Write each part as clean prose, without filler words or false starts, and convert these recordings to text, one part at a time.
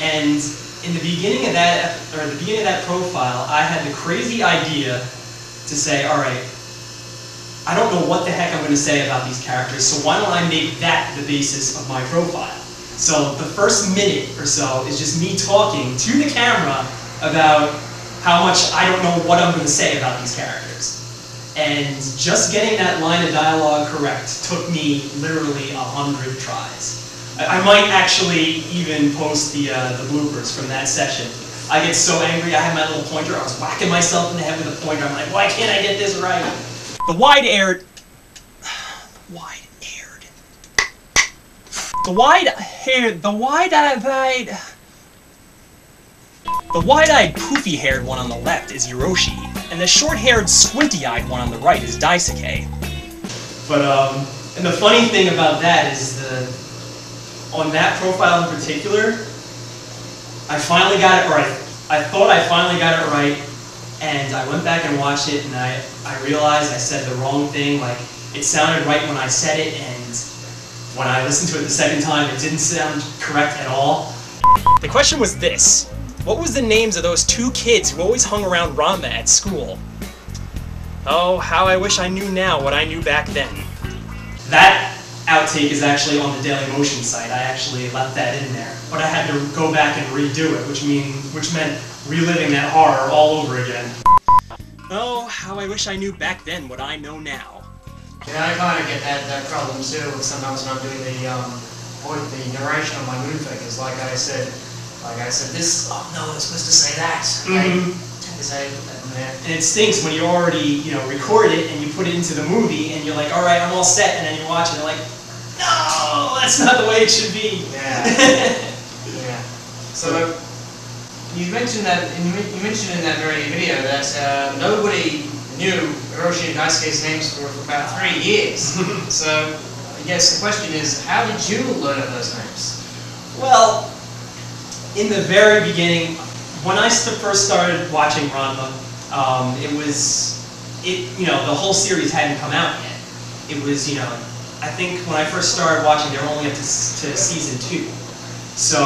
And in the beginning of that, profile, I had the crazy idea to say, all right, I don't know what the heck I'm going to say about these characters, so why don't I make that the basis of my profile? So the first minute or so is just me talking to the camera about how much I don't know what I'm going to say about these characters. And just getting that line of dialogue correct took me literally 100 tries. I might actually even post the bloopers from that session. I get so angry, I had my little pointer, I was whacking myself in the head with a pointer, I'm like, why can't I get this right? The wide-eyed poofy-haired one on the left is Hiroshi, and the short-haired squinty-eyed one on the right is Djclyve. But and the funny thing about that is on that profile in particular, I finally got it right. I thought I finally got it right, and I went back and watched it, and I realized I said the wrong thing. Like, it sounded right when I said it, and when I listened to it the second time, it didn't sound correct at all. The question was this: what was the names of those two kids who always hung around Ranma at school? Oh, how I wish I knew now what I knew back then. That outtake is actually on the Daily Motion site. I actually left that in there, but I had to go back and redo it, which meant reliving that horror all over again. Oh, how I wish I knew back then what I know now. Yeah, I kind of get that problem too. Sometimes when I'm doing the narration on my moon figures, like I said, this. Oh no, it's supposed to say that. And it stinks when you already, record it and you put it into the movie and you're like, all right, I'm all set, and then you watch it and you're like, no, that's not the way it should be. Yeah. Yeah. So you mentioned in that very video that nobody knew Hiroshi and Djclyve's names for about 3 years. So I guess the question is, how did you learn of those names? Well, in the very beginning, when I first started watching Ranma, the whole series hadn't come out yet. It was, I think when I first started watching, they were only up to season 2. So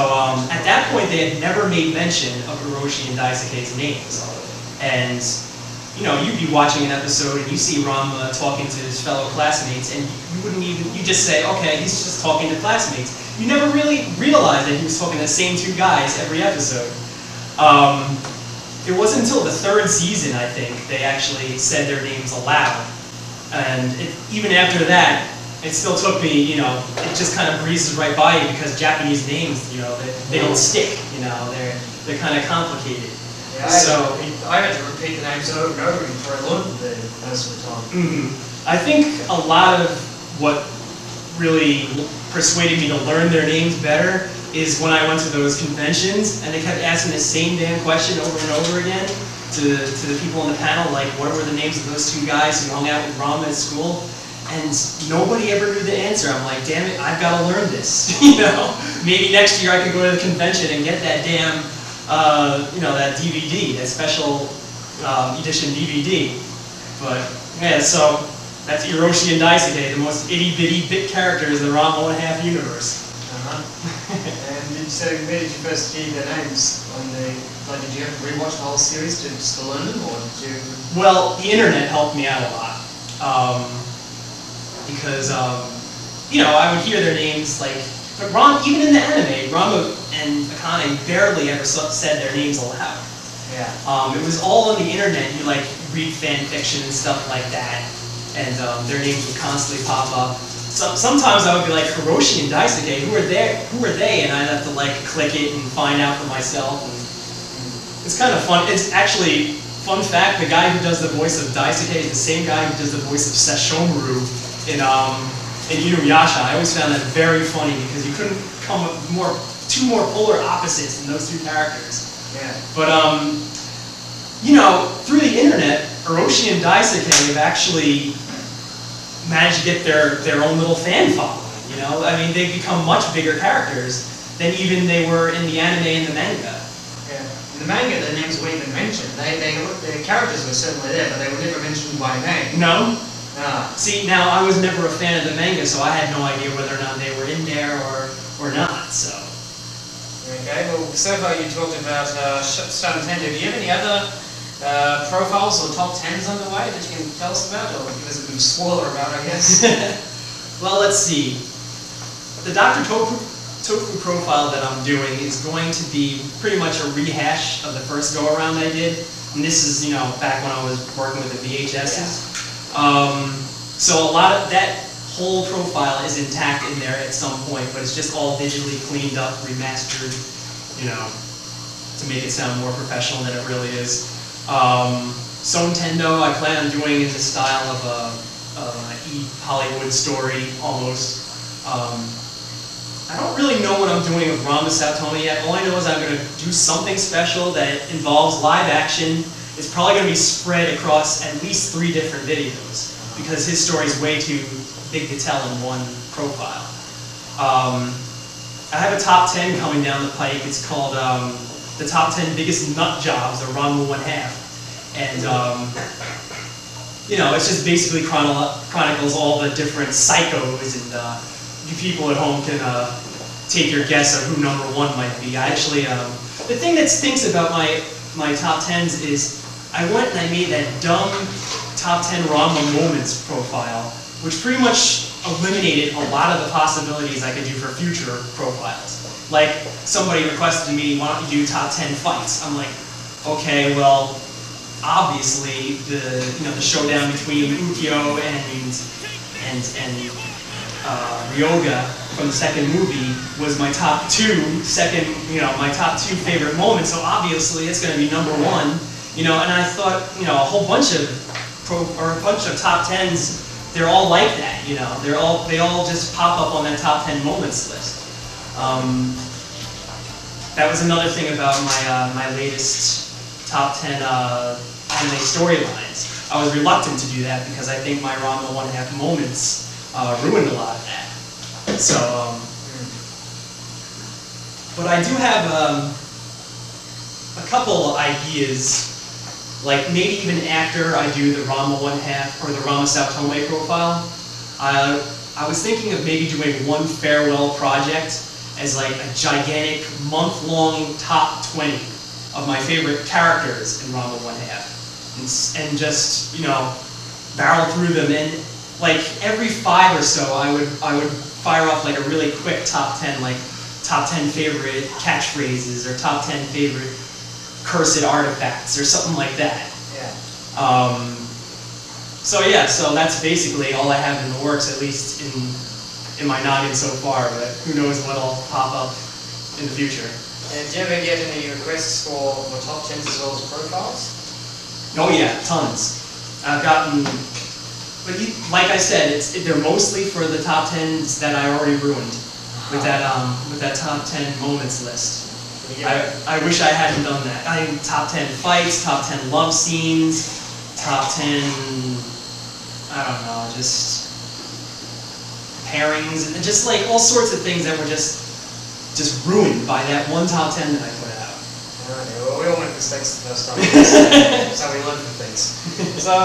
at that point, they had never made mention of Hiroshi and Djclyve's names. And, you'd be watching an episode and you see Ranma talking to his fellow classmates, and you just say, okay, he's just talking to classmates. You never really realized that he was talking to the same 2 guys every episode. It wasn't until the 3rd season, I think, they actually said their names aloud. And even after that, it still took me, it just kind of breezes right by you, because Japanese names, they don't stick, they're kind of complicated. Yeah, I had to repeat the names over and over before I learned them most of the time. I think a lot of what really persuaded me to learn their names better is when I went to those conventions and they kept asking the same damn question over and over again to the people on the panel, like, what were the names of those 2 guys who hung out with Ranma at school? And nobody ever knew the answer. I'm like, damn it, I've got to learn this. Maybe next year I could go to the convention and get that damn, that DVD, that special edition DVD. But yeah, so that's Hiroshi and Djclyve, the most itty-bitty bit characters in the Ranma 1/2 universe. And where did you first get their names? Did you have to rewatch the whole series to learn them, or did you? Well, the internet helped me out a lot. Because, I would hear their names, like, but even in the anime, Ranma and Akane barely ever said their names aloud. Yeah. It was all on the internet. You, read fan fiction and stuff like that, and their names would constantly pop up. Sometimes I would be like, Hiroshi and Djclyve, who are they? And I'd have to click it and find out for myself. And it's kind of fun. It's actually, fun fact, the guy who does the voice of Djclyve is the same guy who does the voice of Sesshomaru in Inuyasha. I always found that very funny, because you couldn't come up with 2 more polar opposites in those 2 characters. Yeah. But through the internet, Hiroshi and Djclyve have actually managed to get their own little fan following, I mean, they've become much bigger characters than even they were in the anime and the manga. Yeah. In the manga, their names weren't even mentioned. Their characters were certainly there, but they were never mentioned by name. No? Ah. See, now, I was never a fan of the manga, so I had no idea whether or not they were in there or not, so. Okay, well, so far you talked about Star Nintendo. Do you have any other profiles or top 10s underway that you can tell us about, or give us a bit of spoiler about, I guess? Well, let's see. The Dr. Tofu profile that I'm doing is going to be pretty much a rehash of the first go-around I did. And this is, you know, back when I was working with the VHSs. So a lot of that whole profile is intact in there at some point, but it's just all digitally cleaned up, remastered, you know, to make it sound more professional than it really is. So Nintendo, I plan on doing in the style of a Hollywood story, almost. I don't really know what I'm doing with Ranma Saotome yet. All I know is I'm going to do something special that involves live action. It's probably going to be spread across at least 3 different videos, because his story is way too big to tell in one profile. I have a top 10 coming down the pike. It's called the top 10 biggest nut jobs, or Ranma 1/2. And you know, it's just basically chronicles all the different psychos, and you people at home can take your guess of who number 1 might be. I actually, the thing that stinks about my top 10s is I went and I made that dumb top 10 Ranma moments profile, which pretty much eliminated a lot of the possibilities I could do for future profiles. Like, somebody requested me, why don't you do top 10 fights? I'm like, okay, well, obviously the showdown between Ukyo and Ryoga from the second movie was my top 2 my top 2 favorite moments. So obviously it's going to be number 1. You know, and I thought, you know, a whole bunch of top 10s, they're all like that. You know, they all just pop up on that top 10 moments list. That was another thing about my latest top 10 anime storylines. I was reluctant to do that because I think my Ranma 1/2 moments ruined a lot of that. So, but I do have a couple ideas. Like, maybe even after I do the Ranma 1/2 or the Ranma Saotome profile, I was thinking of maybe doing one farewell project as like a gigantic month-long top 20 of my favorite characters in Ranma 1/2, and just, you know, barrel through them. And like every 5 or so, I would fire off like a really quick top 10, like top 10 favorite catchphrases or top 10 favorite cursed artifacts or something like that. Yeah. So yeah, so that's basically all I have in the works, at least in my noggin so far, but who knows what'll pop up in the future. And do you ever get any requests for top 10s as well as profiles? Oh yeah, tons. I've gotten, but like I said, they're mostly for the top 10s that I already ruined with that top 10 moments list. I wish I hadn't done that. I think top 10 fights, top 10 love scenes, top 10, I don't know, just pairings, and just like all sorts of things that were just ruined by that one top 10 that I put out. Alright, well, we all make mistakes the first time. That's how we learn from things. So,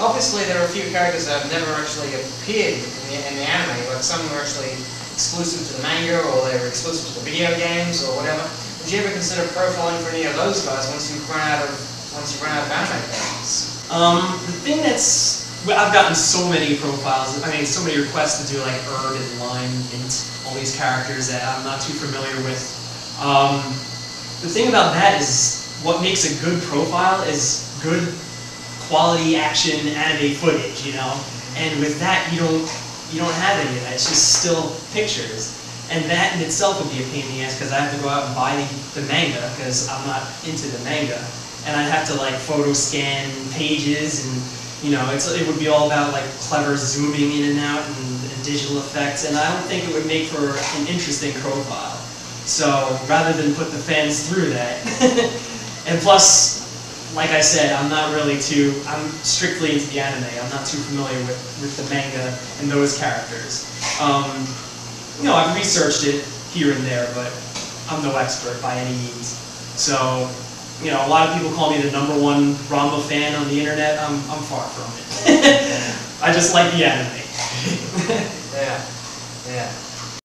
obviously there are a few characters that have never actually appeared in the anime, like some were actually exclusive to the manga, or they were exclusive to the video games, or whatever. Would you ever consider profiling for any of those guys once you run out of anime characters? The thing I've gotten so many profiles, I mean, so many requests to do like Herb and Lime, Mint, all these characters that I'm not too familiar with. The thing about that is, what makes a good profile is good quality action anime footage, you know? And with that, you don't have any of that. It's just still pictures. And that in itself would be a pain in the ass, because I have to go out and buy the manga, because I'm not into the manga. And I'd have to like photo scan pages, and you know, it would be all about like clever zooming in and out and digital effects, and I don't think it would make for an interesting profile. So rather than put the fans through that, and plus, like I said, I'm strictly into the anime. I'm not too familiar with the manga and those characters. You know, I've researched it here and there, but I'm no expert by any means. So, you know, a lot of people call me the #1 Ranma fan on the internet. I'm far from it. I just like the anime. Yeah.